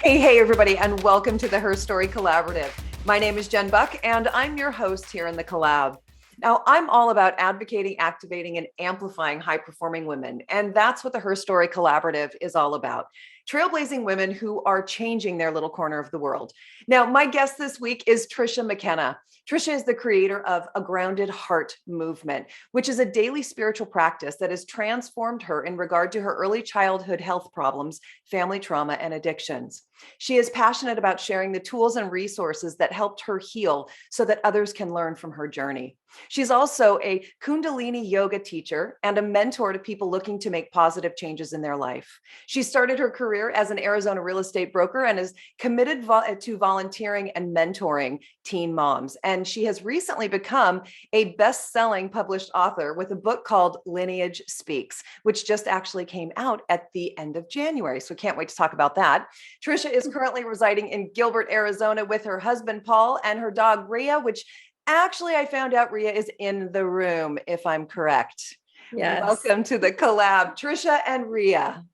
Hey, everybody, and welcome to the HERstory Collaborative. My name is Jen Buck, and I'm your host here in the collab. Now, I'm all about advocating, activating, and amplifying high-performing women, and that's what the HERstory Collaborative is all about. Trailblazing women who are changing their little corner of the world. Now, my guest this week is Tricia McKenna. Tricia is the creator of A Grounded Heart Movement, which is a daily spiritual practice that has transformed her in regard to her early childhood health problems, family trauma, and addictions. She is passionate about sharing the tools and resources that helped her heal so that others can learn from her journey. She's also a Kundalini Yoga Teacher and a mentor to people looking to make positive changes in their life. She started her career as an Arizona real estate broker and is committed to volunteering and mentoring teen moms. And she has recently become a best-selling published author with a book called Lineage Speaks, which just actually came out at the end of January. So can't wait to talk about that. Tricia is currently residing in Gilbert, Arizona with her husband, Paul, and her dog, Rhea, which actually I found out Rhea is in the room, if I'm correct. Yes. Welcome to the collab, Tricia and Rhea.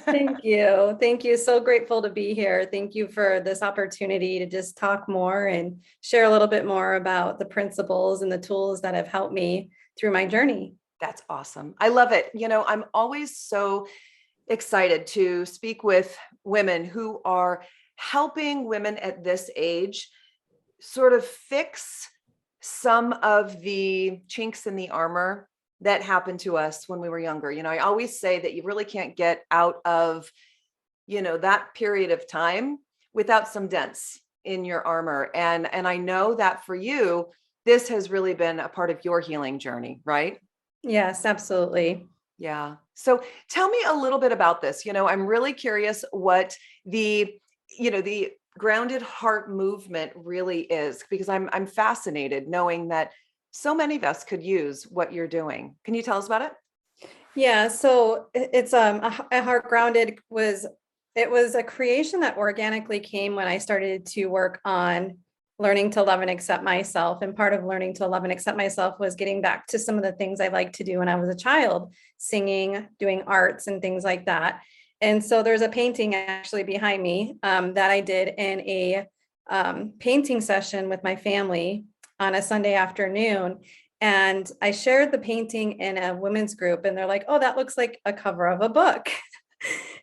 Thank you. Thank you. So grateful to be here. Thank you for this opportunity to just talk more and share a little bit more about the principles and the tools that have helped me through my journey. That's awesome. I love it. You know, I'm always so excited to speak with women who are helping women at this age sort of fix some of the chinks in the armor that happened to us when we were younger. You know, I always say that you really can't get out of, that period of time without some dents in your armor. And I know that for you, this has really been a part of your healing journey, right? Yes, absolutely. Yeah. So tell me a little bit about this. I'm really curious what the grounded heart movement really is, because I'm fascinated knowing that so many of us could use what you're doing. Can you tell us about it? Yeah. So it's a heart grounded was a creation that organically came when I started to work on learning to love and accept myself. And part of learning to love and accept myself was getting back to some of the things I liked to do when I was a child, singing, doing arts and things like that. And so there's a painting actually behind me that I did in a painting session with my family on a Sunday afternoon. And I shared the painting in a women's group, and they're like, oh, that looks like a cover of a book.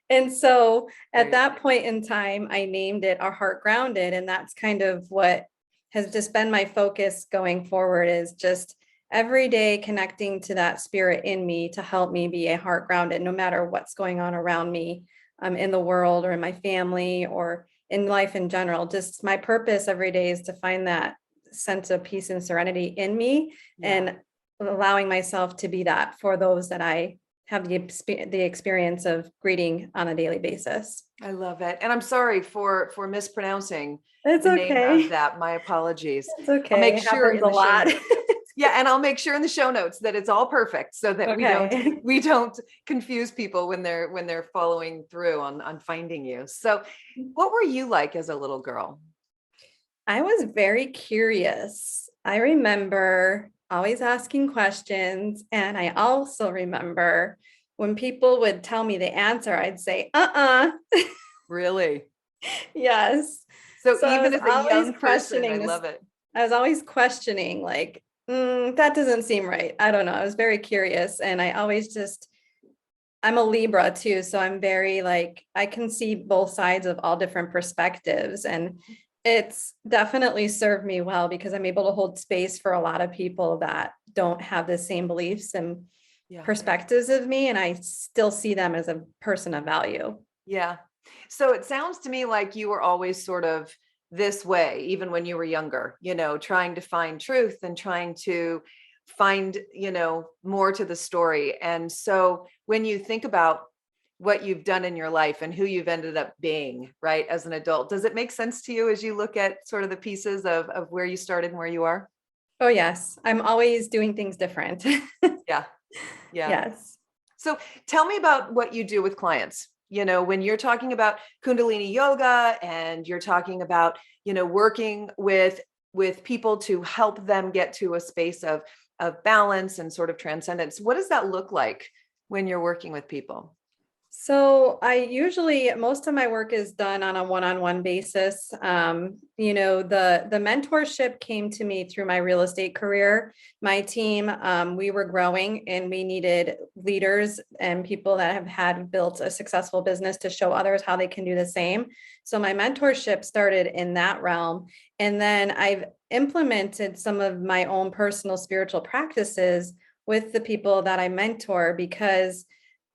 And so at that point in time, I named it Our Heart Grounded. And that's kind of what has just been my focus going forward, is just every day connecting to that spirit in me to help me be a heart grounded, no matter what's going on around me in the world or in my family or in life in general. Just my purpose every day is to find that sense of peace and serenity in me, and allowing myself to be that for those that I have the experience of greeting on a daily basis. I love it. And I'm sorry for mispronouncing It's the name okay. of that. My apologies. It's okay. I'll make It sure happens in a the show lot. notes. Yeah, and I'll make sure in the show notes that it's all perfect, so that Okay. we don't confuse people when they're following through on finding you. So, what were you like as a little girl? I was very curious. I remember always asking questions. And I also remember when people would tell me the answer, I'd say, Really? yes. So So I even was as a always young person, I questioning this. love it. I was always questioning, like, that doesn't seem right. I don't know. I was very curious. And I always just, I'm a Libra too. So I'm very like, I can see both sides of all different perspectives. And it's definitely served me well, because I'm able to hold space for a lot of people that don't have the same beliefs and perspectives of me. And I still see them as a person of value. Yeah. So it sounds to me like you were always sort of this way, even when you were younger, trying to find truth and trying to find, more to the story. And so when you think about what you've done in your life and who you've ended up being, right, as an adult, does it make sense to you as you look at sort of the pieces of where you started and where you are? Oh, yes. I'm always doing things different. Yeah. Yeah. Yes. So tell me about what you do with clients. When you're talking about Kundalini yoga and you're talking about, working with people to help them get to a space of balance and sort of transcendence. What does that look like when you're working with people? So most of my work is done on a one-on-one basis. The mentorship came to me through my real estate career. My team, we were growing and we needed leaders and people that have had built a successful business to show others how they can do the same. So my mentorship started in that realm. And then I've implemented some of my own personal spiritual practices with the people that I mentor because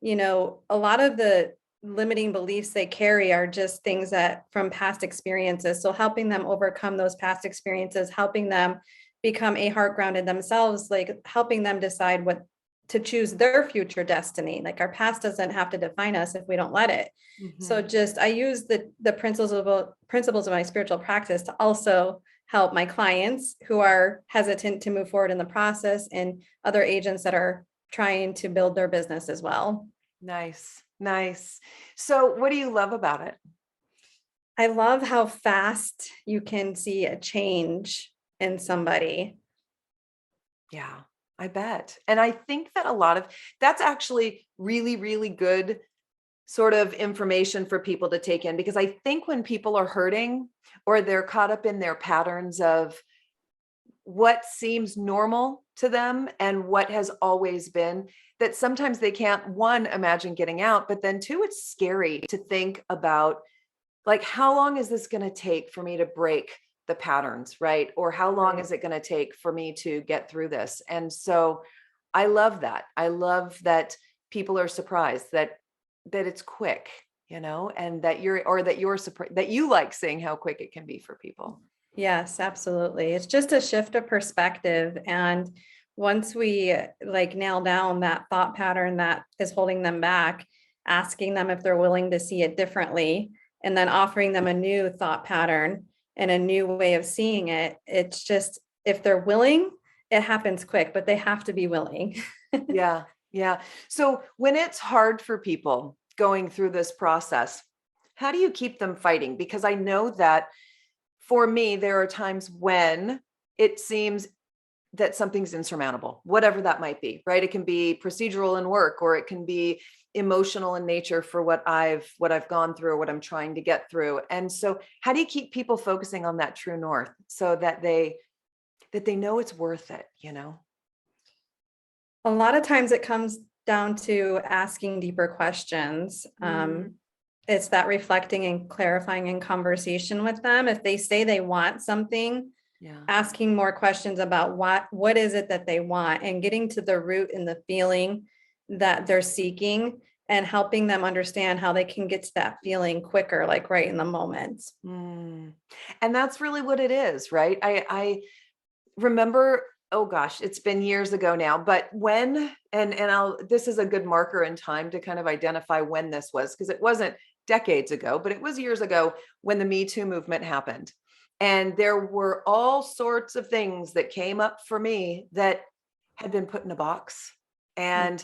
a lot of the limiting beliefs they carry are just things that from past experiences. So helping them overcome those past experiences, helping them become a heart grounded themselves, like helping them decide what to choose their future destiny. Like our past doesn't have to define us if we don't let it. So I use the principles of my spiritual practice to also help my clients who are hesitant to move forward in the process and other agents that are trying to build their business as well. Nice. Nice. So what do you love about it? I love how fast you can see a change in somebody. Yeah, I bet. And I think that that's actually really, really good sort of information for people to take in, because I think when people are hurting or they're caught up in their patterns of what seems normal to them and what has always been, that sometimes they can't, one, imagine getting out, but then two, it's scary to think about, like, how long is this going to take for me to break the patterns, right? Or how long is it going to take for me to get through this? And so I love that. I love that people are surprised that it's quick, and that you're surprised that you like seeing how quick it can be for people. Yes, absolutely. It's just a shift of perspective. And once we nail down that thought pattern that is holding them back, asking them if they're willing to see it differently, and then offering them a new thought pattern and a new way of seeing it, it's just, if they're willing, it happens quick, but they have to be willing. Yeah. Yeah. So when it's hard for people going through this process, how do you keep them fighting? Because I know that for me, there are times when it seems that something's insurmountable, whatever that might be, right? It can be procedural in work, or it can be emotional in nature for what I've gone through, or what I'm trying to get through. And so how do you keep people focusing on that true north so that they know it's worth it, A lot of times it comes down to asking deeper questions. It's that reflecting and clarifying in conversation with them. If they say they want something, asking more questions about what is it that they want, and getting to the root and the feeling that they're seeking, and helping them understand how they can get to that feeling quicker, like right in the moment. And that's really what it is, right? I remember, oh gosh, it's been years ago now, but when, this is a good marker in time to kind of identify when this was, because it wasn't decades ago, but it was years ago when the Me Too movement happened. And there were all sorts of things that came up for me that had been put in a box and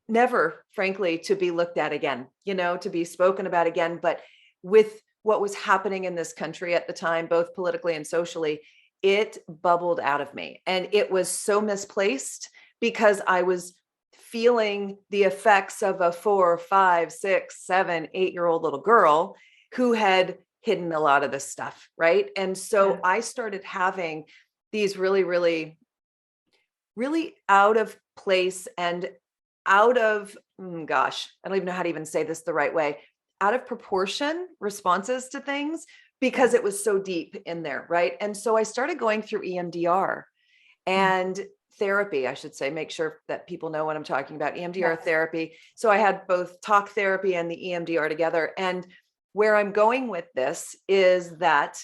never, frankly, to be looked at again, to be spoken about again. But with what was happening in this country at the time, both politically and socially, it bubbled out of me. And it was so misplaced because I was feeling the effects of a 4, 5, 6, 7, 8-year-old little girl who had hidden a lot of this stuff. Right. And so I started having these really, really, really out of place and out of, gosh, I don't even know how to even say this the right way, out of proportion responses to things, because it was so deep in there. Right. And so I started going through EMDR and therapy, I should say, make sure that people know what I'm talking about, EMDR therapy. So I had both talk therapy and the EMDR together. And where I'm going with this is that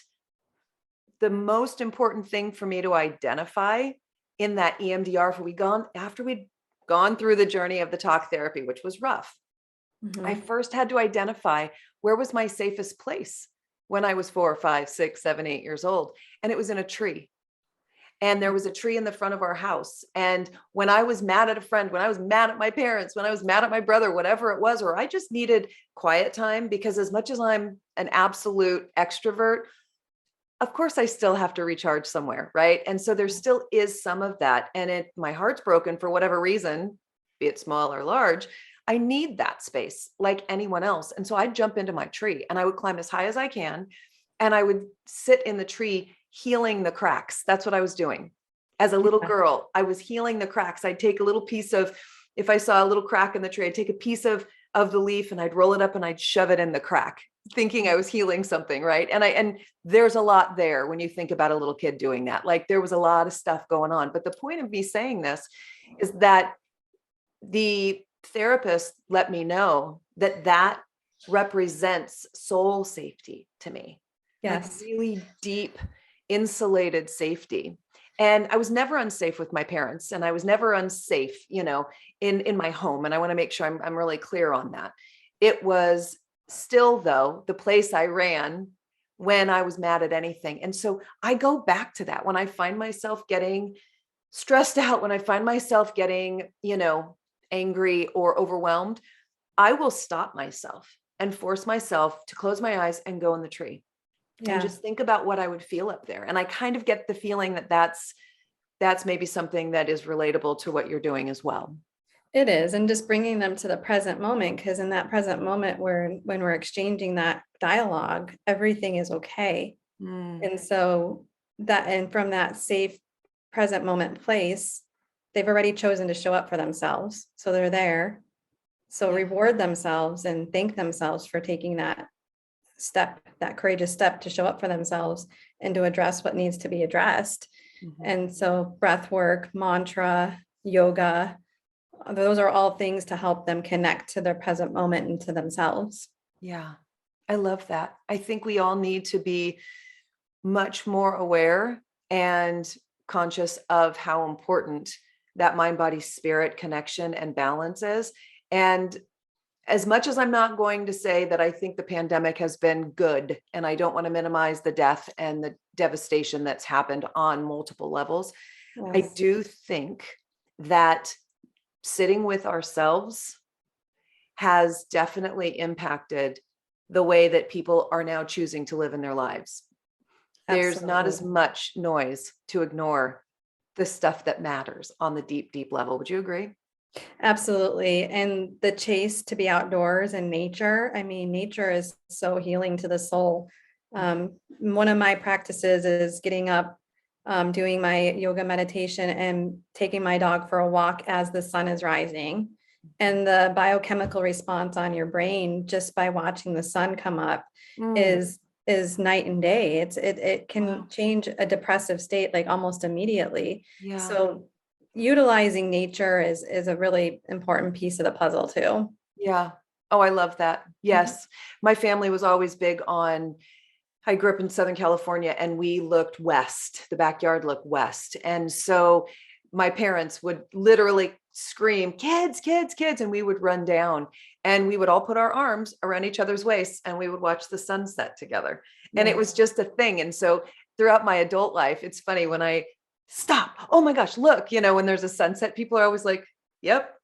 the most important thing for me to identify in that EMDR, after we'd gone through the journey of the talk therapy, which was rough, I first had to identify where was my safest place when I was 4, 5, 6, 7, 8 years old. And it was in a tree. And there was a tree in the front of our house. And when I was mad at a friend, when I was mad at my parents, when I was mad at my brother, whatever it was, or I just needed quiet time, because as much as I'm an absolute extrovert, of course I still have to recharge somewhere. Right. And so there still is some of that. And my heart's broken for whatever reason, be it small or large. I need that space like anyone else. And so I'd jump into my tree and I would climb as high as I can. And I would sit in the tree healing the cracks. That's what I was doing. As a little Yeah. girl, I was healing the cracks. I'd take a little piece of, if I saw a little crack in the tree, I'd take a piece of the leaf and I'd roll it up and I'd shove it in the crack, thinking I was healing something. Right. And there's a lot there when you think about a little kid doing that. Like there was a lot of stuff going on. But the point of me saying this is that the therapist let me know that that represents soul safety to me. Like Yes. really deep, insulated safety. And I was never unsafe with my parents, and I was never unsafe, in my home. And I want to make sure I'm really clear on that. It was still, though, the place I ran when I was mad at anything. And so I go back to that when I find myself getting stressed out, when I find myself getting, angry or overwhelmed, I will stop myself and force myself to close my eyes and go in the tree and just think about what I would feel up there. And I kind of get the feeling that that's maybe something that is relatable to what you're doing as well. It is. And just bringing them to the present moment, because in that present moment when we're exchanging that dialogue, everything is okay. And so and from that safe present moment place, they've already chosen to show up for themselves. So they're there. So reward themselves and thank themselves for taking that step, that courageous step to show up for themselves and to address what needs to be addressed. And so breath work, mantra, yoga, those are all things to help them connect to their present moment and to themselves. Yeah, I love that. I think we all need to be much more aware and conscious of how important that mind, body, spirit connection and balance is. And as much as I'm not going to say that I think the pandemic has been good, and I don't want to minimize the death and the devastation that's happened on multiple levels, I do think that sitting with ourselves has definitely impacted the way that people are now choosing to live in their lives. There's not as much noise to ignore the stuff that matters on the deep, deep level. Would you agree? Absolutely. And the chase to be outdoors and nature, I mean, nature is so healing to the soul. One of my practices is getting up, doing my yoga meditation and taking my dog for a walk as the sun is rising. And the biochemical response on your brain just by watching the sun come up is night and day. It can change a depressive state like almost immediately. Yeah. So utilizing nature is a really important piece of the puzzle too. Yeah. Oh, I love that. Yes. My family was always big on, I grew up in Southern California and we looked west, the backyard looked west. And so my parents would literally scream, kids, kids, kids. And we would run down and we would all put our arms around each other's waists and we would watch the sunset together. And it was just a thing. And so throughout my adult life, it's funny when I stop, oh my gosh, look, when there's a sunset, people are always like, yep,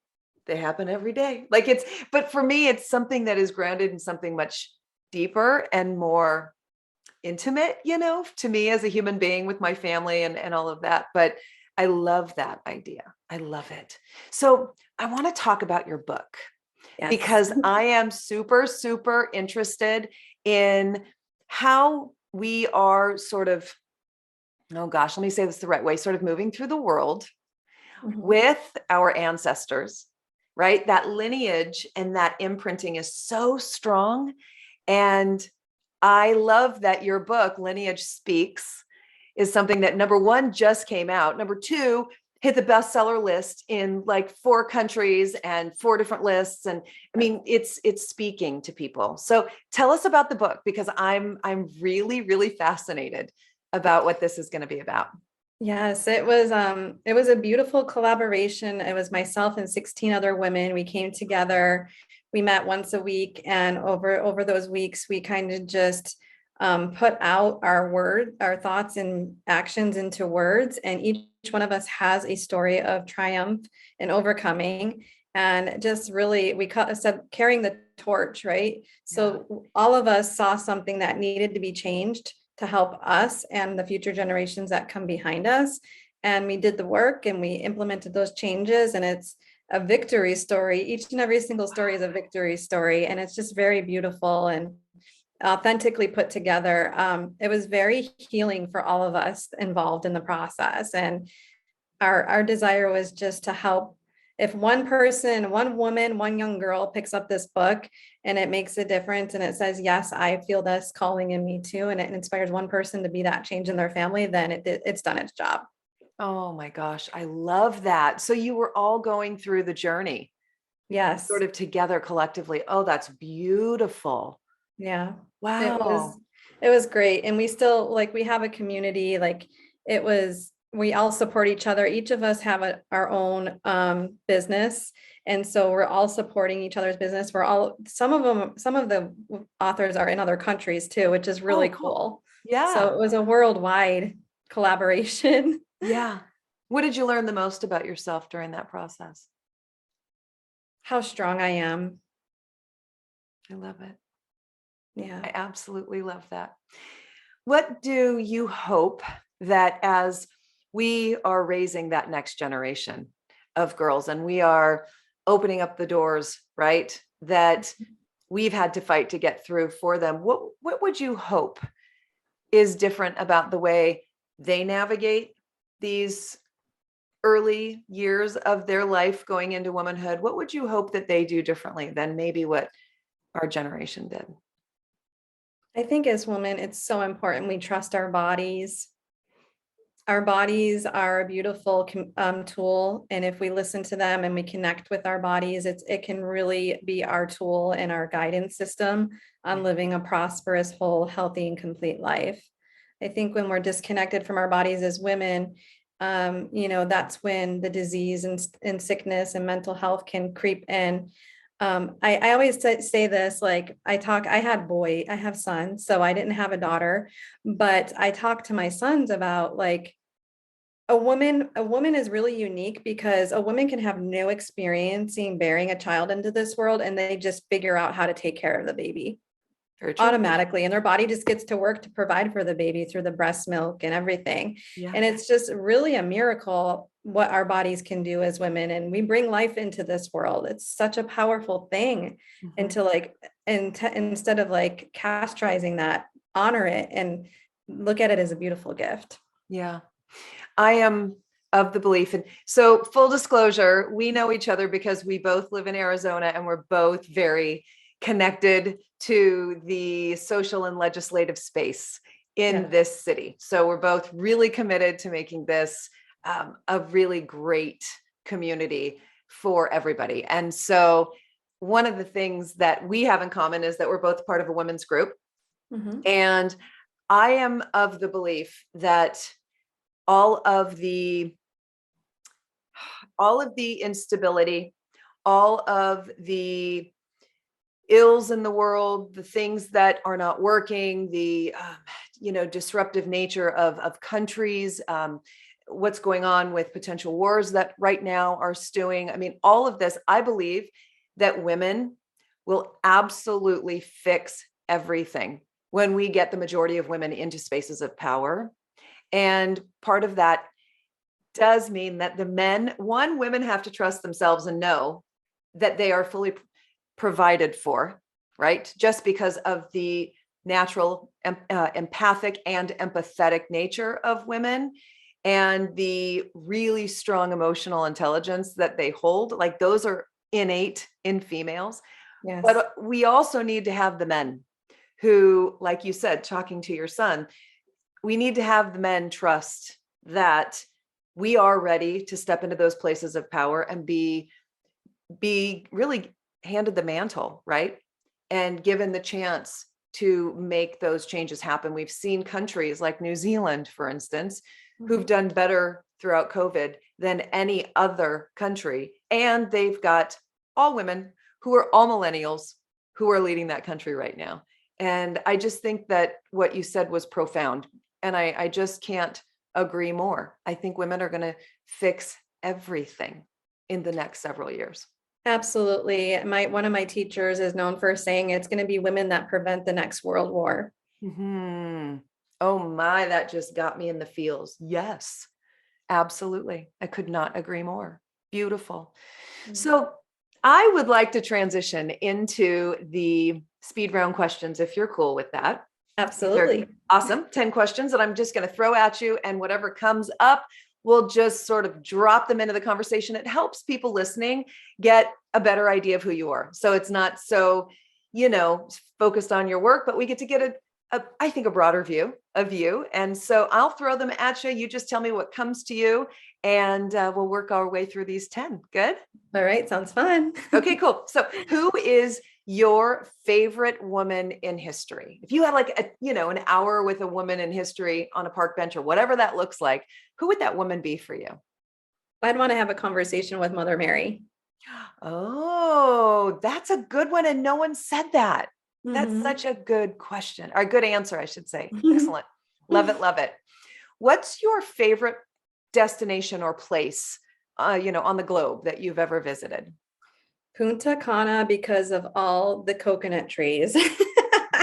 they happen every day. Like but for me, it's something that is grounded in something much deeper and more intimate, to me as a human being with my family and all of that. But I love that idea. I love it. So I want to talk about your book because I am super, super interested in how we are sort of, oh gosh, let me say this the right way, sort of moving through the world with our ancestors, right? That lineage and that imprinting is so strong. And I love that your book, Lineage Speaks, is something that number one, just came out. Number two, hit the bestseller list in like 4 countries and 4 different lists. And I mean, it's speaking to people. So tell us about the book, because I'm really, really fascinated about what this is going to be about. Yes, it was a beautiful collaboration. It was myself and 16 other women. We came together. We met once a week, and over those weeks, we kind of just put out our thoughts and actions into words. And each one of us has a story of triumph and overcoming. And just really, we said carrying the torch, right? So all of us saw something that needed to be changed to help us and the future generations that come behind us. And we did the work and we implemented those changes. And a victory story. Each and every single story is a victory story. And it's just very beautiful and authentically put together. It was very healing for all of us involved in the process. And our desire was just to help. If one person, one woman, one young girl picks up this book and it makes a difference and it says, yes, I feel this calling in me too, and it inspires one person to be that change in their family, then it's done its job. Oh my gosh, I love that. So you were all going through the journey Yes. sort of together collectively. Oh, that's beautiful. Yeah. Wow. It was great. And we still, like, we have a community, like we all support each other. Each of us have our own business. And so we're all supporting each other's business. Some of the authors are in other countries too, which is really cool. Yeah. So it was a worldwide collaboration. Yeah. What did you learn the most about yourself during that process? How strong I am. I love it. Yeah. I absolutely love that. What do you hope that as we are raising that next generation of girls and we are opening up the doors, right, that we've had to fight to get through for them, what would you hope is different about the way they navigate these early years of their life going into womanhood? What would you hope that they do differently than maybe what our generation did? I think as women, it's so important we trust our bodies. Our bodies are a beautiful tool. And if we listen to them and we connect with our bodies, it can really be our tool and our guidance system on living a prosperous, whole, healthy, and complete life. I think when we're disconnected from our bodies as women, that's when the disease and sickness and mental health can creep in. I always say this, like I have sons, so I didn't have a daughter, but I talk to my sons about like a woman is really unique because a woman can have no experience in bearing a child into this world and they just figure out how to take care of the baby automatically, and their body just gets to work to provide for the baby through the breast milk and everything. Yeah. And it's just really a miracle what our bodies can do as women, and we bring life into this world. It's such a powerful thing. And to instead of like castrating that, honor it and look at it as a beautiful gift. Yeah, I am of the belief. And so full disclosure, we know each other because we both live in Arizona and we're both very connected to the social and legislative space in this city. So we're both really committed to making this a really great community for everybody. And so one of the things that we have in common is that we're both part of a women's group. And I am of the belief that all of the instability, all of the ills in the world, the things that are not working, the disruptive nature of countries, what's going on with potential wars that right now are stewing. I mean, all of this, I believe that women will absolutely fix everything when we get the majority of women into spaces of power. And part of that does mean that women have to trust themselves and know that they are fully provided for, right? Just because of the natural empathic and empathetic nature of women and the really strong emotional intelligence that they hold. Like those are innate in females. Yes. But we also need to have the men who, like you said, talking to your son, we need to have the men trust that we are ready to step into those places of power and be really handed the mantle, right? And given the chance to make those changes happen. We've seen countries like New Zealand, for instance, who've done better throughout COVID than any other country. And they've got all women who are all millennials who are leading that country right now. And I just think that what you said was profound. And I just can't agree more. I think women are going to fix everything in the next several years. Absolutely. One of my teachers is known for saying it's going to be women that prevent the next world war. Oh my, that just got me in the feels. Yes, absolutely. I could not agree more. Beautiful. Mm. So I would like to transition into the speed round questions if you're cool with that. These are Absolutely. awesome. 10 questions that I'm just going to throw at you, and whatever comes up, we'll just sort of drop them into the conversation. It helps people listening get a better idea of who you are. So it's not so, focused on your work, but we get to get I think, a broader view of you. And so I'll throw them at you. You just tell me what comes to you, and we'll work our way through these 10. Good? All right. Sounds fun. Okay, cool. So who is your favorite woman in history? If you had like an hour with a woman in history on a park bench or whatever that looks like, who would that woman be for you? I'd want to have a conversation with Mother Mary. Oh, that's a good one. And no one said that. That's Mhm. such a good question, or a good answer, I should say. Excellent. Love it. Love it. What's your favorite destination or place, on the globe that you've ever visited? Punta Cana because of all the coconut trees.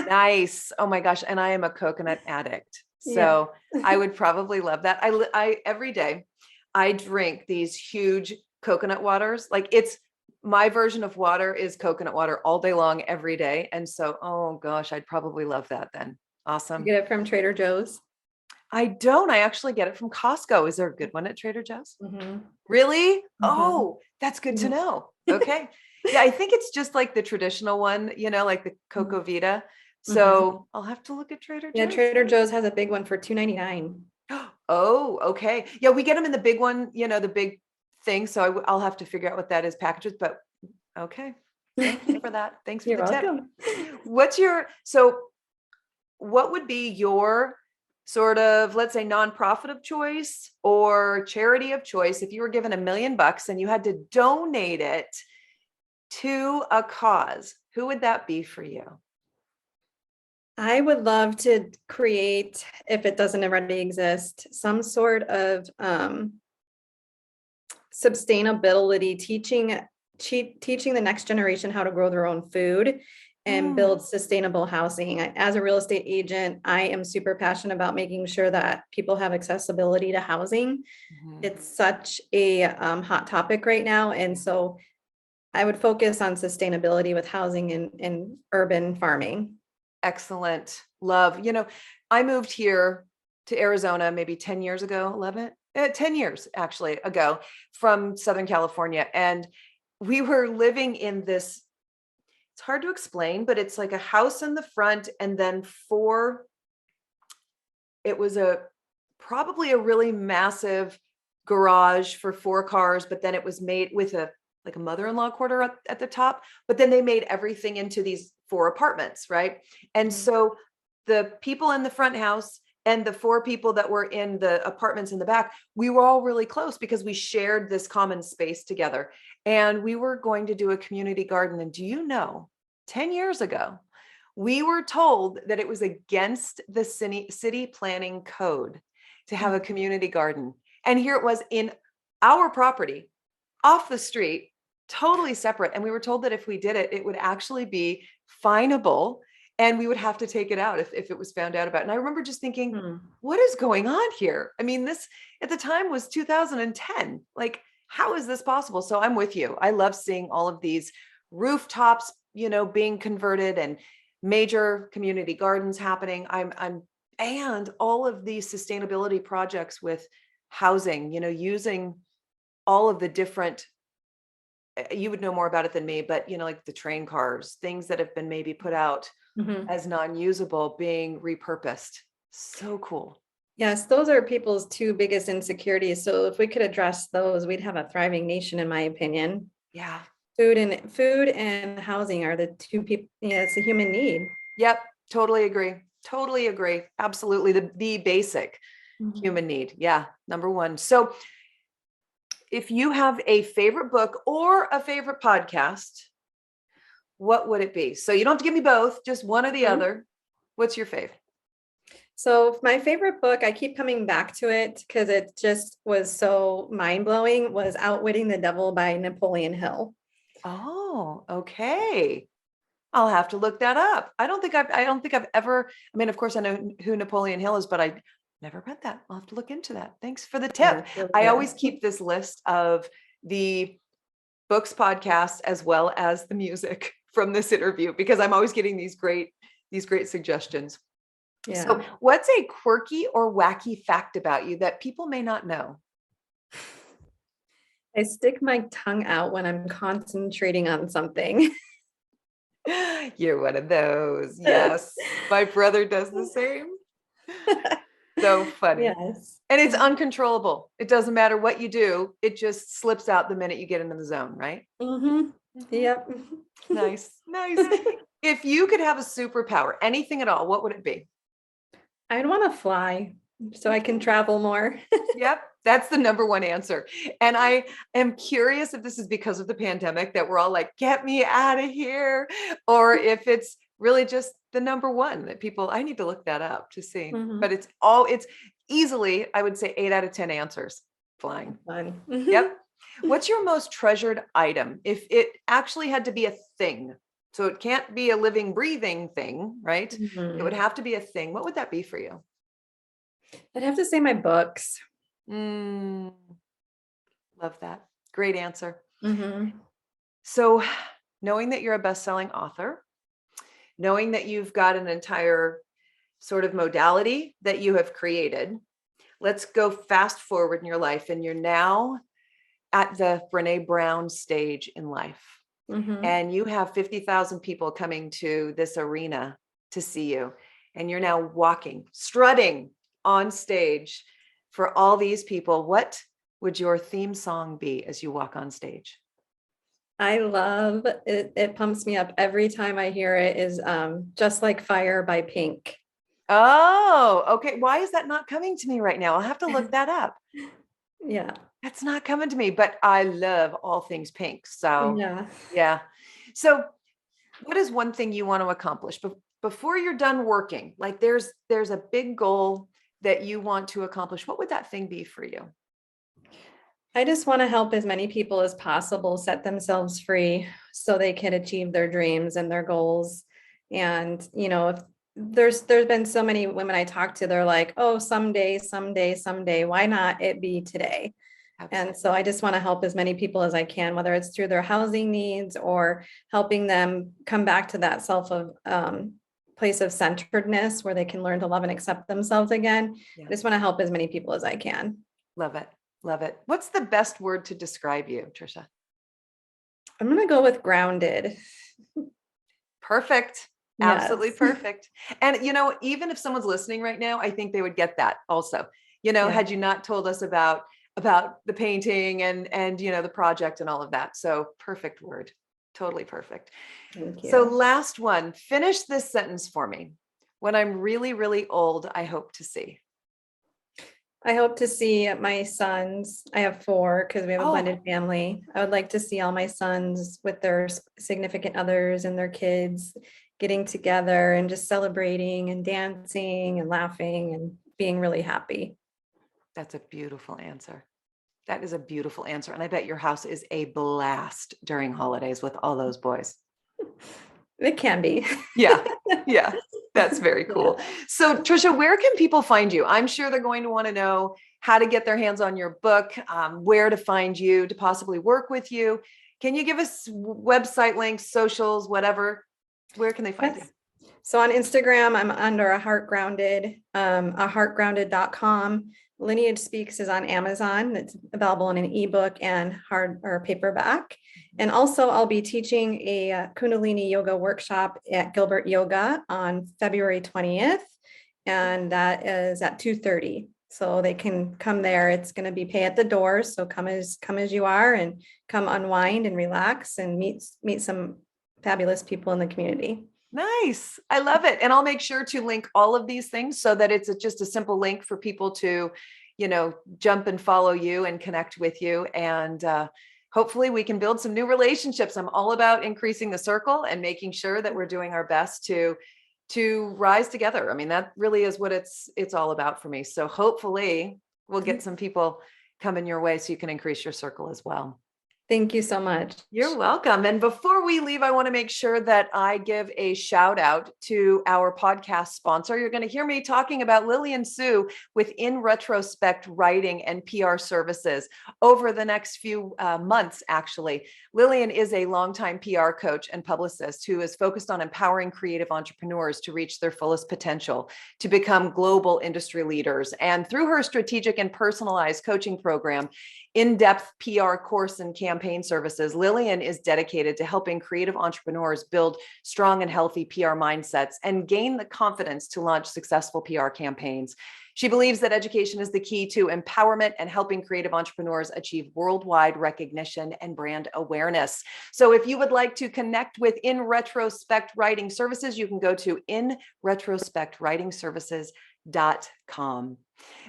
Nice. Oh my gosh. And I am a coconut addict. Yeah. So I would probably love that. I every day I drink these huge coconut waters. Like, it's my version of water is coconut water all day long, every day. And so, oh gosh, I'd probably love that then. You Awesome. get it from Trader Joe's. I don't. I actually get it from Costco. Is there a good one at Trader Joe's? Mhm. Really? Mhm. Oh, that's good to Mhm. know. Okay. Yeah, I think it's just like the traditional one, like the Mhm. Coco Vita. Mhm. So I'll have to look at Trader Yeah, Joe's. Trader Joe's has a big one for $2.99. Oh, okay. Yeah, we get them in the big one, the big thing. So I'll have to figure out what that is packages, but okay. Thank you for that. Thanks for You're the tip. welcome. So what would be your sort of, let's say, nonprofit of choice or charity of choice if you were given $1,000,000 and you had to donate it to a cause? Who would that be for you? I would love to create, if it doesn't already exist, some sort of sustainability teaching the next generation how to grow their own food and Mm, build sustainable housing. As a real estate agent, I am super passionate about making sure that people have accessibility to housing. mhm. It's such a hot topic right now. And so I would focus on sustainability with housing and urban farming. Excellent. Love. I moved here to Arizona maybe 10 years ago, 10 years actually ago, from Southern California. And we were living in this, it's hard to explain, but it's like a house in the front and then it was probably a really massive garage for 4 cars, but then it was made with like a mother-in-law quarter at the top, but then they made everything into these 4 apartments, right? And Mhm. so the people in the front house and the 4 people that were in the apartments in the back, we were all really close because we shared this common space together. And we were going to do a community garden. And do you know, 10 years ago, we were told that it was against the city planning code to have a community garden. And here it was in our property, off the street, totally separate. And we were told that if we did it, it would actually be finable and we would have to take it out if it was found out about. And I remember just thinking, Hmm. what is going on here? I mean, this at the time was 2010. Like, how is this possible? So I'm with you. I love seeing all of these rooftops, being converted and major community gardens happening. And all of these sustainability projects with housing, using all of the different, you would know more about it than me, but like the train cars, things that have been maybe put out Mhm. as non-usable being repurposed. So cool. Yes, those are people's two biggest insecurities. So if we could address those, we'd have a thriving nation, in my opinion. Yeah. Food and housing are the two people, yeah, it's a human need. Yep. Totally agree. Totally agree. Absolutely. The basic Mhm. human need. Yeah. Number one. So if you have a favorite book or a favorite podcast, what would it be? So you don't have to give me both, just one or the Mhm. other. What's your favorite? So my favorite book, I keep coming back to it because it just was so mind-blowing, was Outwitting the Devil by Napoleon Hill. Oh, okay. I'll have to look that up. I don't think I've ever, I mean, of course I know who Napoleon Hill is, but I never read that. I'll have to look into that. Thanks for the Yeah, tip. it's really I good. always keep this list of the books, podcasts, as well as the music from this interview, because I'm always getting these great suggestions. Yeah. So what's a quirky or wacky fact about you that people may not know? I stick my tongue out when I'm concentrating on something. You're one of those. Yes. My brother does the same. So funny. Yes. And it's uncontrollable. It doesn't matter what you do. It just slips out the minute you get into the zone, right? Mm-hmm. Yep. Nice. Nice. If you could have a superpower, anything at all, what would it be? I'd want to fly so I can travel more. Yep. That's the number one answer. And I am curious if this is because of the pandemic that we're all like, get me out of here, or if it's really just the number one that people, I need to look that up to see. Mhm. But it's easily, I would say 8 out of 10 answers, flying. Fun. Yep. What's your most treasured item? If it actually had to be a thing, so it can't be a living, breathing thing, right? It would Mhm. have to be a thing. What would that be for you? I'd have to say my books. Mm, love that. Great answer. Mhm. So, knowing that you're a best-selling author, knowing that you've got an entire sort of modality that you have created, let's go fast forward in your life, and you're now at the Brene Brown stage in life, Mhm. and you have 50,000 people coming to this arena to see you, and you're now walking, strutting on stage for all these people. What would your theme song be as you walk on stage? I love it. It pumps me up every time I hear it. Is Just Like Fire by Pink. Oh, okay. Why is that not coming to me right now? I'll have to look that up. Yeah. That's not coming to me, but I love all things pink. So, Yeah. yeah. So, what is one thing you want to accomplish before you're done working? Like there's a big goal that you want to accomplish. What would that thing be for you? I just want to help as many people as possible set themselves free so they can achieve their dreams and their goals. And, if there's been so many women I talk to, they're like, oh, someday, someday, someday, why not it be today? And so I just want to help as many people as I can, whether it's through their housing needs or helping them come back to that place of centeredness where they can learn to love and accept themselves again. Yeah. I just want to help as many people as I can. Love it. Love it. What's the best word to describe you, Tricia? I'm going to go with grounded. Perfect. Yes. Absolutely perfect. And even if someone's listening right now, I think they would get that also. Yeah. Had you not told us about the painting and the project and all of that. So perfect word. Totally perfect. Thank you. So last one, finish this sentence for me. When I'm really, really old, I hope to see. I hope to see my sons. I have 4 because we have a blended family. I would like to see all my sons with their significant others and their kids getting together and just celebrating and dancing and laughing and being really happy. That's a beautiful answer. That is a beautiful answer. And I bet your house is a blast during holidays with all those boys. It can be. Yeah. Yeah. That's very cool. Yeah. So Tricia, where can people find you? I'm sure they're going to want to know how to get their hands on your book, where to find you, to possibly work with you. Can you give us website links, socials, whatever? Where can they find you? So on Instagram, I'm under heartgrounded.com. Lineage Speaks is on Amazon. It's available in an ebook and hard or paperback. And also I'll be teaching a Kundalini Yoga workshop at Gilbert Yoga on February 20th. And that is at 2:30. So they can come there. It's going to be pay at the door. So come as you are and come unwind and relax and meet some fabulous people in the community. Nice. I love it. And I'll make sure to link all of these things so that it's just a simple link for people to, jump and follow you and connect with you. And hopefully we can build some new relationships. I'm all about increasing the circle and making sure that we're doing our best to rise together. I mean, that really is what it's all about for me. So hopefully we'll get some people coming your way so you can increase your circle as well. Thank you so much. You're welcome. And before we leave, I want to make sure that I give a shout out to our podcast sponsor. You're going to hear me talking about Lillian Sue with In Retrospect Writing and PR Services over the next few months, actually. Lillian is a longtime PR coach and publicist who is focused on empowering creative entrepreneurs to reach their fullest potential, to become global industry leaders. And through her strategic and personalized coaching program, in-depth PR course and campaign services, Lillian is dedicated to helping creative entrepreneurs build strong and healthy PR mindsets and gain the confidence to launch successful PR campaigns. She believes that education is the key to empowerment and helping creative entrepreneurs achieve worldwide recognition and brand awareness. So if you would like to connect with In Retrospect Writing Services, you can go to inretrospectwritingservices.com.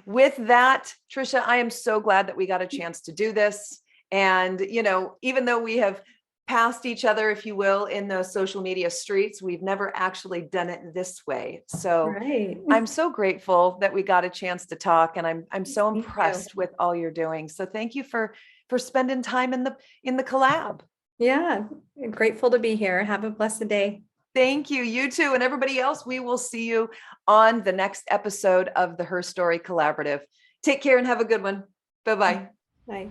With that, Tricia, I am so glad that we got a chance to do this. And, even though we have passed each other, if you will, in those social media streets, we've never actually done it this way. So Right. I'm so grateful that we got a chance to talk, and I'm so Thank impressed with all you're doing. So thank you for spending time in the collab. Yeah. Grateful to be here. Have a blessed day. Thank you. You too. And everybody else, we will see you on the next episode of the HERstory Collaborative. Take care and have a good one. Bye-bye. Bye.